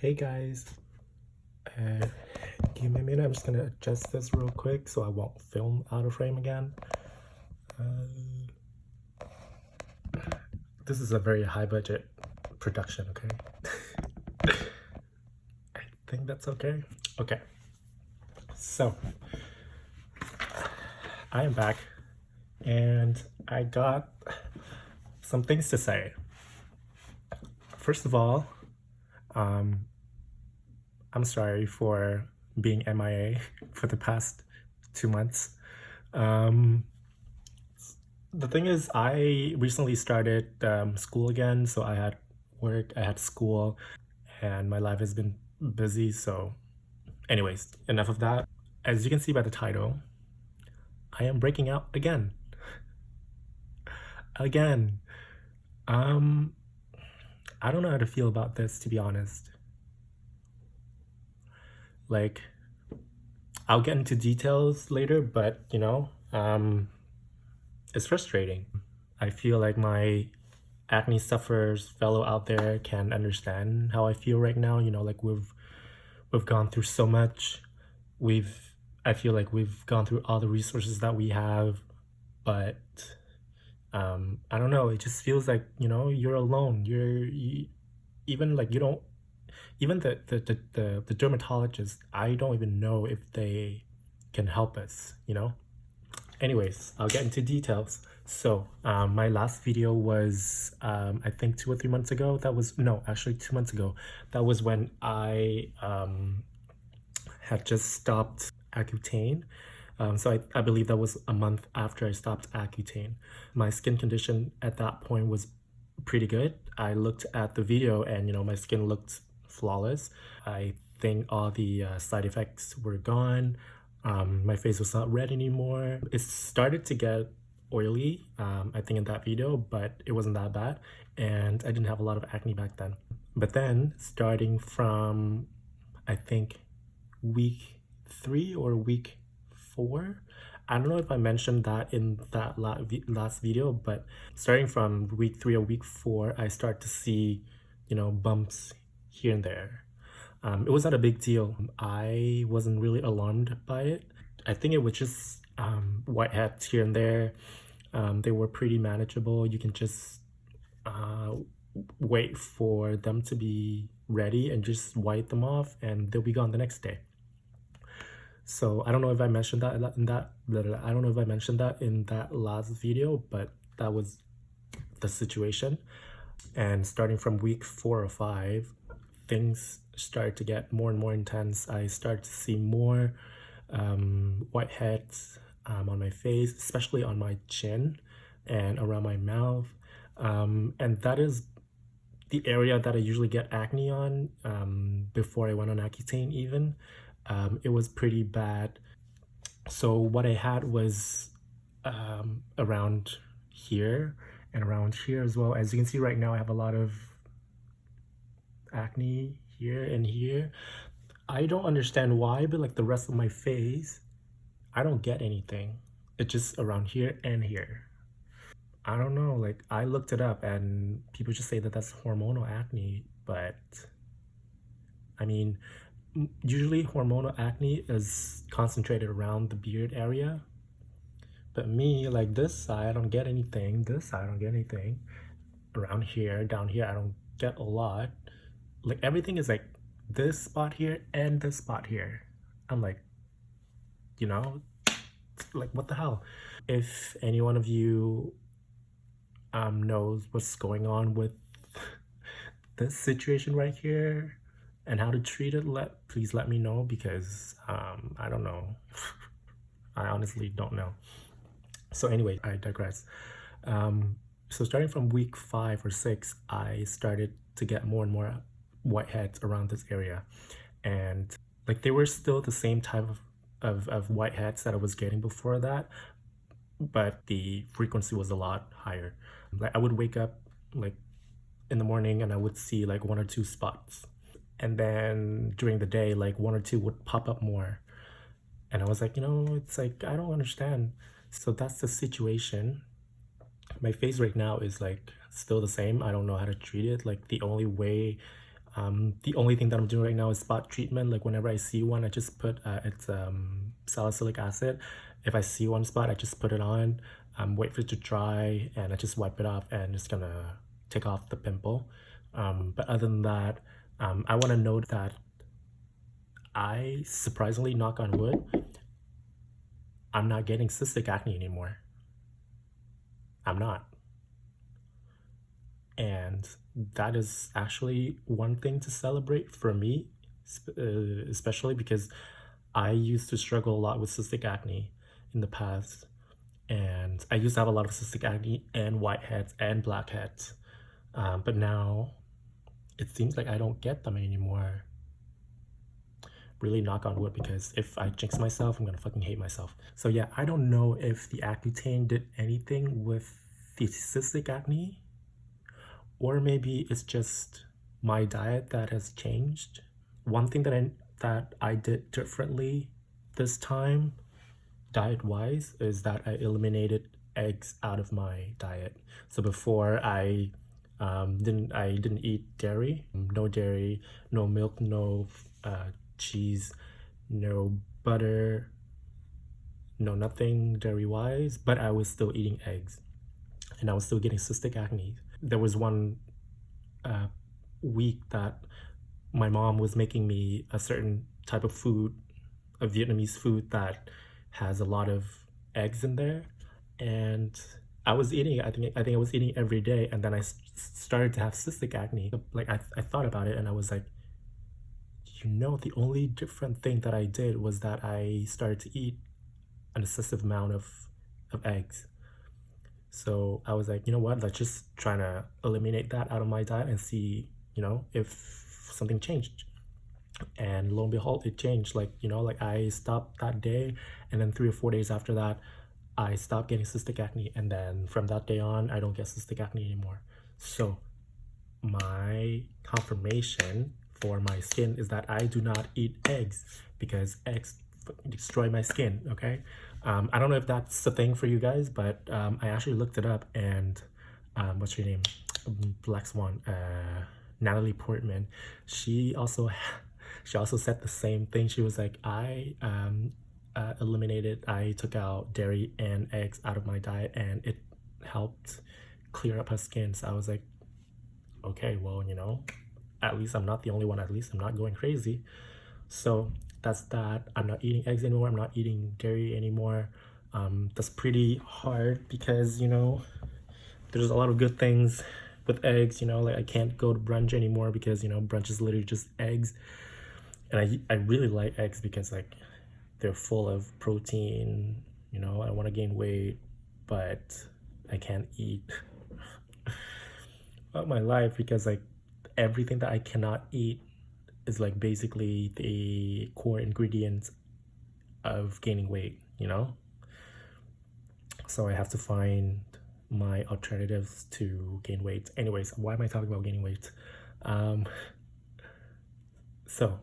Hey guys, give me a minute. I'm just gonna adjust this real quick so I won't film out of frame again. This is a very high budget production, okay? I think that's okay. Okay, so I am back and I got some things to say. First of all, I'm sorry for being MIA for the past 2 months. The thing is, I recently started school again, so I had work, I had school, and my life has been busy. So anyways, enough of that. As you can see by the title, I am breaking out again. Again. I don't know how to feel about this, to be honest. Like, I'll get into details later, but it's frustrating. I feel like my acne sufferers fellow out there can understand how I feel right now. Like we've gone through so much. I feel like we've gone through all the resources that we have, but I don't know, it just feels like, you're alone. Even like you don't even the dermatologist, I don't even know if they can help us. Anyways, I'll get into details. So my last video was I think 2 or 3 months ago. That was, no, actually 2 months ago. That was when I had just stopped Accutane. So I believe that was a month after I stopped Accutane. My skin condition at that point was pretty good. I looked at the video and my skin looked flawless. I think all the side effects were gone. My face was not red anymore. It started to get oily, I think in that video, but it wasn't that bad. And I didn't have a lot of acne back then. But then starting from, I think, week 3 or week 4, I don't know if I mentioned that in that last video, but starting from week 3 or week 4, I start to see, bumps here and there. It was not a big deal. I wasn't really alarmed by it. I think it was just whiteheads here and there. They were pretty manageable. You can just wait for them to be ready and just wipe them off, and they'll be gone the next day. So I don't know if I mentioned that in that. I don't know if I mentioned that in that last video, but that was the situation. And starting from week 4 or 5, things started to get more and more intense. I started to see more whiteheads on my face, especially on my chin and around my mouth. And that is the area that I usually get acne on before I went on Accutane even. It was pretty bad. So what I had was around here and around here as well. As you can see right now, I have a lot of acne here and here. I don't understand why, but like the rest of my face, I don't get anything. It's just around here and here. I don't know, like I looked it up and people just say that that's hormonal acne, but I mean, usually hormonal acne is concentrated around the beard area. But me, like this side, I don't get anything. This side, I don't get anything. Around here, down here, I don't get a lot. Like everything is like this spot here and this spot here. I'm like, like what the hell? If any one of you knows what's going on with this situation right here and how to treat it, please let me know, because I don't know. I honestly don't know. So anyway, I digress. So starting from week 5 or 6, I started to get more and more whiteheads around this area, and like they were still the same type of whiteheads that I was getting before that, but the frequency was a lot higher. Like I would wake up like in the morning and I would see like 1 or 2 spots, and then during the day like 1 or 2 would pop up more, and I was like, it's like I don't understand. So that's the situation. My face right now is like still the same. I don't know how to treat it. Like the only way The only thing that I'm doing right now is spot treatment. Like whenever I see one, I just put it's salicylic acid. If I see one spot, I just put it on, wait for it to dry, and I just wipe it off, and it's gonna take off the pimple. But other than that, I want to note that I surprisingly, knock on wood, I'm not getting cystic acne anymore. I'm not. And that is actually one thing to celebrate for me, especially because I used to struggle a lot with cystic acne in the past. And I used to have a lot of cystic acne and whiteheads and blackheads. But now it seems like I don't get them anymore. Really knock on wood, because if I jinx myself, I'm gonna fucking hate myself. So yeah, I don't know if the Accutane did anything with the cystic acne, or maybe it's just my diet that has changed. One thing that I did differently this time, diet-wise, is that I eliminated eggs out of my diet. So before I didn't eat dairy, no milk, no cheese, no butter, no nothing dairy-wise, but I was still eating eggs, and I was still getting cystic acne. There was one week that my mom was making me a certain type of food, a Vietnamese food that has a lot of eggs in there, and I was eating it. I think I was eating it every day, and then I started to have cystic acne. Like I thought about it, and I was like, the only different thing that I did was that I started to eat an excessive amount of eggs. So I was like, you know what, let's just try to eliminate that out of my diet and see, if something changed. And lo and behold, it changed. Like, I stopped that day, and then 3 or 4 days after that, I stopped getting cystic acne. And then from that day on, I don't get cystic acne anymore. So my confirmation for my skin is that I do not eat eggs, because eggs destroy my skin. Okay, I don't know if that's a thing for you guys, but I actually looked it up, and what's her name, Black Swan, Natalie Portman, she also said the same thing. She was like, I took out dairy and eggs out of my diet, and it helped clear up her skin. So I was like, okay, well, at least I'm not the only one. At least I'm not going crazy. So that's that. I'm not eating eggs anymore. I'm not eating dairy anymore. That's pretty hard, because there's a lot of good things with eggs. Like I can't go to brunch anymore, because brunch is literally just eggs, and I really like eggs because like they're full of protein. I want to gain weight, but I can't eat about my life, because like everything that I cannot eat is like basically the core ingredients of gaining weight, so I have to find my alternatives to gain weight. Anyways, why am I talking about gaining weight? So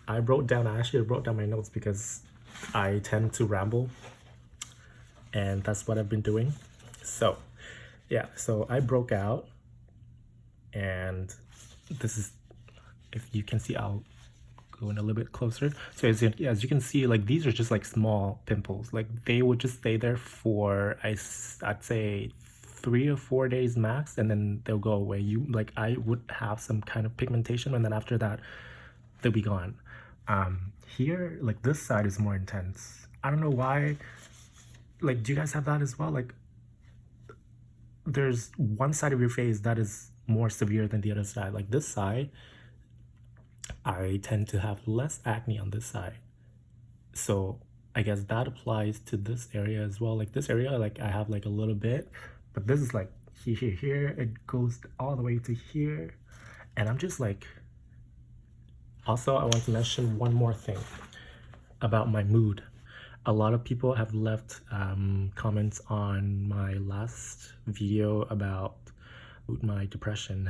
I actually wrote down my notes, because I tend to ramble, and that's what I've been doing. So yeah, so I broke out, and this is, if you can see, I'll go in a little bit closer. So as you can see, like these are just like small pimples. Like they would just stay there for I'd say 3 or 4 days max, and then they'll go away. I would have some kind of pigmentation, and then after that they'll be gone. Here, like this side is more intense. I don't know why. Like, do you guys have that as well? Like, there's one side of your face that is more severe than the other side. Like this side, I tend to have less acne on this side. So I guess that applies to this area as well. Like this area, like I have like a little bit, but this is like here, it goes all the way to here. And I'm just like, also I want to mention one more thing about my mood. A lot of people have left comments on my last video about my depression,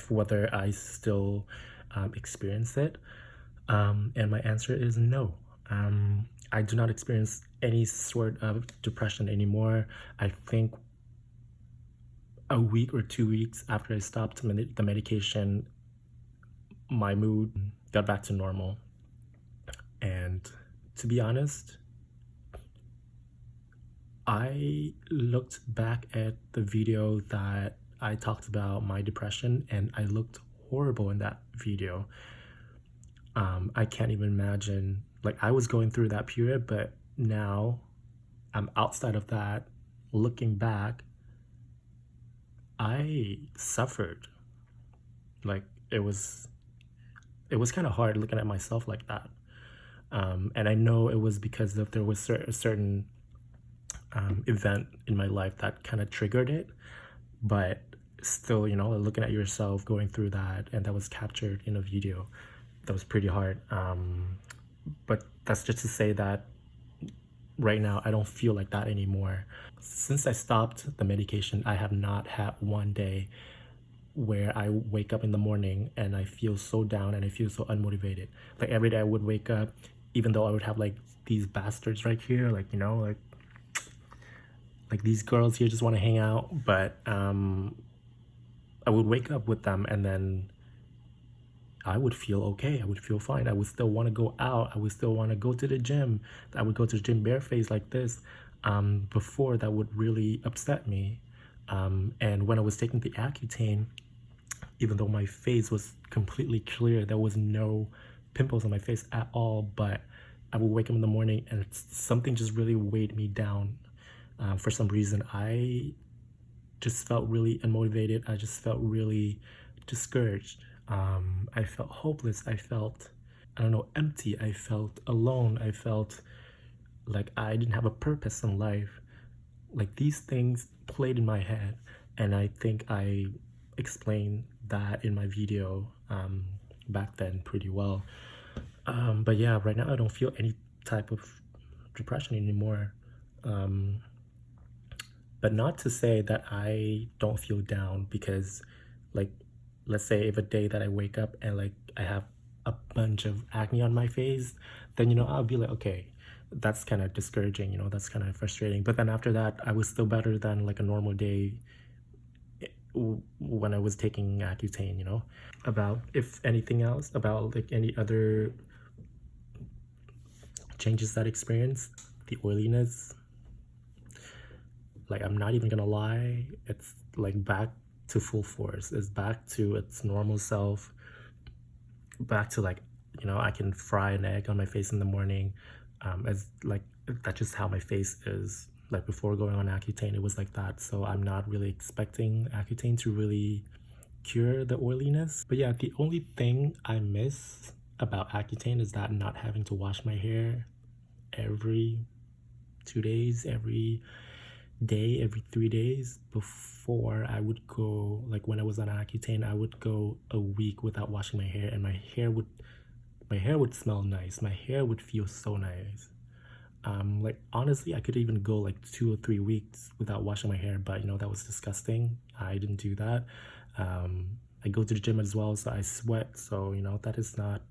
whether I still experience it, and my answer is no. I do not experience any sort of depression anymore. I think a week or 2 weeks after I stopped the medication, my mood got back to normal. And to be honest, I looked back at the video that I talked about my depression, and I looked horrible in that video. I can't even imagine, like, I was going through that period, but now I'm outside of that. Looking back, I suffered. Like, it was kind of hard looking at myself like that. And I know it was because there was a certain event in my life that kind of triggered it, but still, you know, looking at yourself going through that, and that was captured in a video, that was pretty hard. But that's just to say that right now I don't feel like that anymore. Since I stopped the medication, I have not had one day where I wake up in the morning and I feel so down and I feel so unmotivated. Like every day I would wake up, even though I would have like these bastards right here, like, you know, like these girls here just want to hang out, but I would wake up with them and then I would feel okay. I would feel fine. I would still want to go out. I would still want to go to the gym. I would go to the gym barefaced like this. Before that would really upset me. And when I was taking the Accutane, even though my face was completely clear, there was no pimples on my face at all, but I would wake up in the morning and something just really weighed me down. For some reason, I just felt really unmotivated. I just felt really discouraged. I felt hopeless. I felt, I don't know, empty. I felt alone. I felt like I didn't have a purpose in life. Like these things played in my head, and I think I explained that in my video back then pretty well. But yeah, right now I don't feel any type of depression anymore. But not to say that I don't feel down, because like, let's say if a day that I wake up and like I have a bunch of acne on my face, then, you know, I'll be like, okay, that's kind of discouraging, you know, that's kind of frustrating. But then after that, I was still better than like a normal day when I was taking Accutane, you know. About, if anything else, about like any other changes that I experienced, the oiliness, like I'm not even gonna lie, it's like back to full force. It's back to its normal self, back to like, you know, I can fry an egg on my face in the morning. As like, that's just how my face is. Like before going on Accutane, it was like that. So I'm not really expecting Accutane to really cure the oiliness. But yeah, the only thing I miss about Accutane is that not having to wash my hair every 2 days, every day, every 3 days. Before, I would go, like when I was on Accutane, I would go a week without washing my hair, and my hair would smell nice. My hair would feel so nice. Like honestly, I could even go like 2 or 3 weeks without washing my hair, but you know, that was disgusting. I didn't do that. I go to the gym as well, so I sweat, so you know, that is not,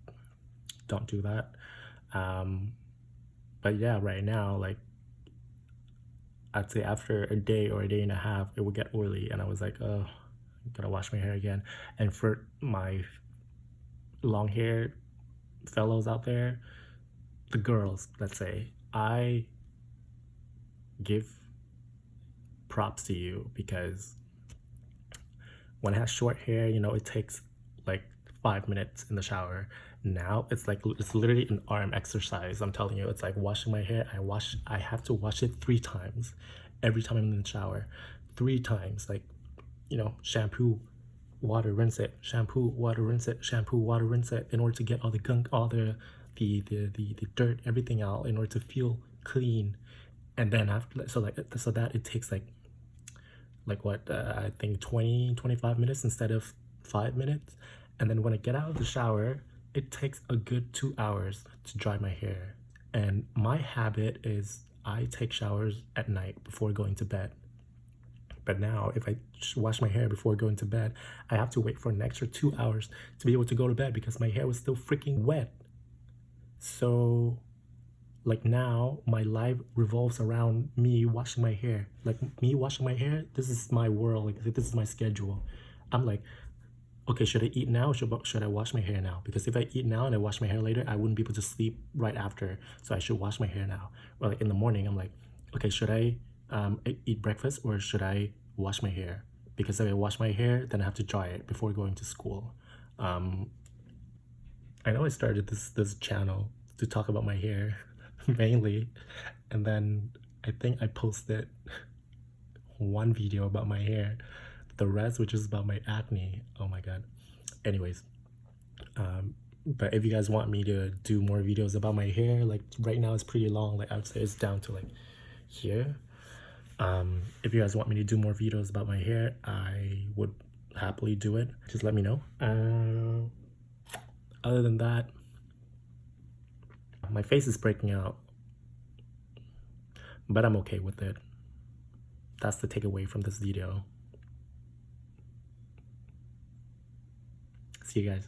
don't do that. But yeah, right now, like I'd say after a day or a day and a half, it would get oily, and I was like, oh, I'm gonna wash my hair again. And for my long hair fellows out there, the girls, let's say, I give props to you, because when I have short hair, you know, it takes like 5 minutes in the shower. Now it's like, it's literally an arm exercise. I'm telling you, it's like washing my hair. I have to wash it 3 times every time I'm in the shower. 3 times, like, you know, shampoo, water, rinse it, shampoo, water, rinse it, shampoo, water, rinse it, in order to get all the gunk, all the dirt, everything out, in order to feel clean. And then after, so that it takes like what, I think 25 minutes instead of 5 minutes. And then when I get out of the shower, it takes a good 2 hours to dry my hair. And my habit is I take showers at night before going to bed. But now if I wash my hair before going to bed, I have to wait for an extra 2 hours to be able to go to bed, because my hair was still freaking wet. So like now my life revolves around me washing my hair. Like me washing my hair, this is my world. Like this is my schedule. I'm like, okay, should I eat now or should I wash my hair now? Because if I eat now and I wash my hair later, I wouldn't be able to sleep right after. So I should wash my hair now. Or like in the morning, I'm like, okay, should I eat breakfast or should I wash my hair? Because if I wash my hair, then I have to dry it before going to school. I know I started this channel to talk about my hair mainly, and then I think I posted one video about my hair, the rest which is about my acne. Oh my god. Anyways, but if you guys want me to do more videos about my hair, like right now it's pretty long, like I would say it's down to like here. If you guys want me to do more videos about my hair, I would happily do it. Just let me know. Other than that, my face is breaking out, but I'm okay with it. That's the takeaway from this video. See you guys.